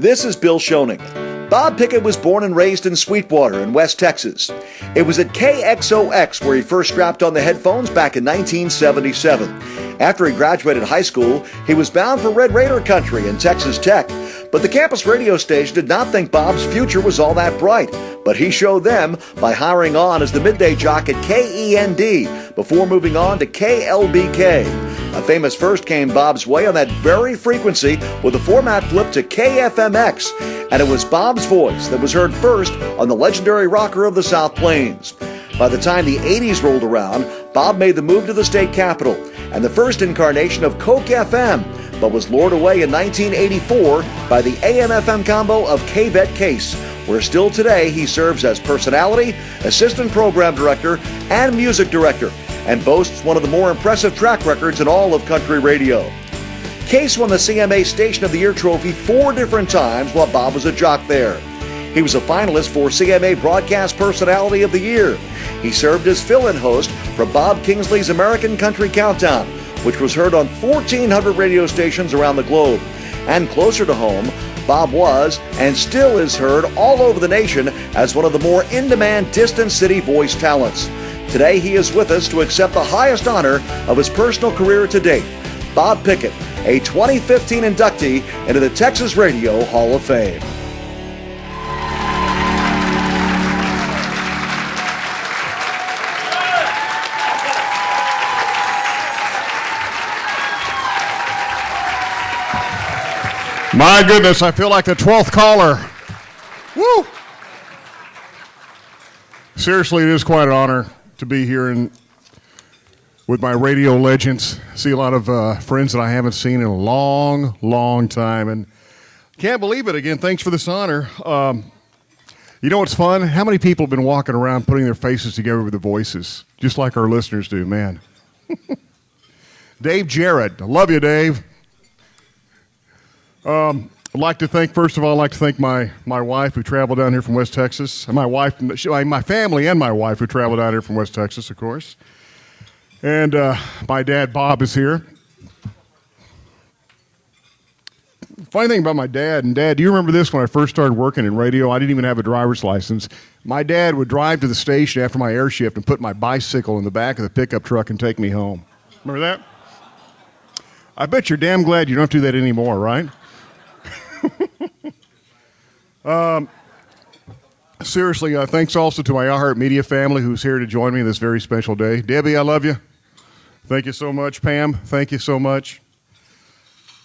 This is Bill Schoening. Bob Pickett was born and raised in Sweetwater in West Texas. It was at KXOX where he first strapped on the headphones back in 1977. After he graduated high school, he was bound for Red Raider country and Texas Tech. But the campus radio station did not think Bob's future was all that bright. But he showed them by hiring on as the midday jock at KEND before moving on to KLBK. A famous first came Bob's way on that very frequency with a format flip to KFMX, and it was Bob's voice that was heard first on the legendary rocker of the South Plains. By the time the 80s rolled around, Bob made the move to the state capital and the first incarnation of Coke FM, but was lured away in 1984 by the AM-FM combo of KVET Case, where still today he serves as personality, assistant program director, and music director, and boasts one of the more impressive track records in all of country radio. Case won the CMA Station of the Year trophy 4 different times while Bob was a jock there. He was a finalist for CMA Broadcast Personality of the Year. He served as fill-in host for Bob Kingsley's American Country Countdown, which was heard on 1,400 radio stations around the globe. And closer to home, Bob was and still is heard all over the nation as one of the more in-demand distant city voice talents. Today he is with us to accept the highest honor of his personal career to date, Bob Pickett, a 2015 inductee into the Texas Radio Hall of Fame. My goodness, I feel like the 12th caller. Woo! Seriously, it is quite an honor to be here with my radio legends. See a lot of friends that I haven't seen in a long, long time, and can't believe it. Again, thanks for this honor. You know what's fun? How many people have been walking around putting their faces together with the voices, just like our listeners do, man. Dave Jarrett. I love you, Dave. I'd like to thank, first of all, my wife who traveled down here from West Texas. My family and my wife who traveled down here from West Texas, of course. And my dad, Bob, is here. Funny thing about my dad, and Dad, do you remember this when I first started working in radio? I didn't even have a driver's license. My dad would drive to the station after my air shift and put my bicycle in the back of the pickup truck and take me home. Remember that? I bet you're damn glad you don't do that anymore, right? Seriously, thanks also to my iHeartMedia family who's here to join me this very special day. Debbie, I love you. Thank you so much. Pam, thank you so much.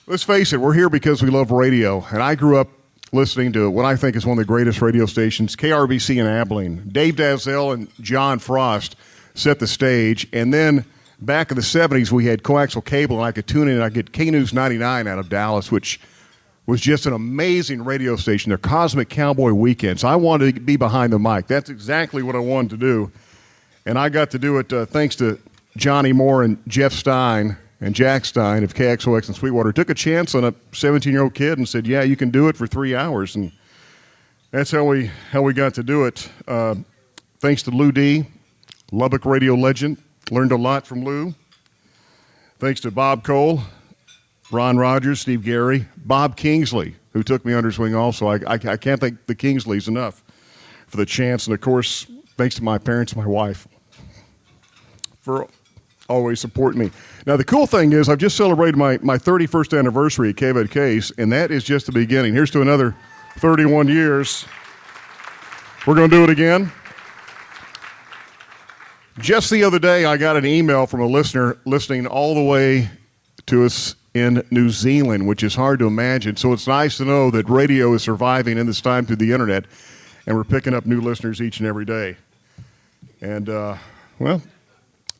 Let's face it, we're here because we love radio, and I grew up listening to what I think is one of the greatest radio stations, KRBC in Abilene. Dave Dazzell and John Frost set the stage, and then back in the 70s, we had coaxial cable, and I could tune in, and I get K-News 99 out of Dallas, which was just an amazing radio station, their Cosmic Cowboy Weekends. I wanted to be behind the mic. That's exactly what I wanted to do. And I got to do it thanks to Johnny Moore and Jeff Stein and Jack Stein of KXOX in Sweetwater. Took a chance on a 17-year-old kid and said, yeah, you can do it for 3 hours. And that's how we got to do it. Thanks to Lou D., Lubbock radio legend. Learned a lot from Lou. Thanks to Bob Cole, Ron Rogers, Steve Gary, Bob Kingsley, who took me under his wing also. I can't thank the Kingsleys enough for the chance. And, of course, thanks to my parents and my wife for always supporting me. Now, the cool thing is I've just celebrated my 31st anniversary at KVET Case, and that is just the beginning. Here's to another 31 years. We're going to do it again. Just the other day, I got an email from a listener listening all the way to us in New Zealand, which is hard to imagine. So it's nice to know that radio is surviving in this time through the internet, and we're picking up new listeners each and every day. And, well,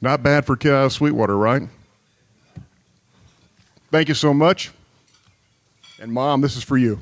not bad for Sweetwater, right? Thank you so much. And, Mom, this is for you.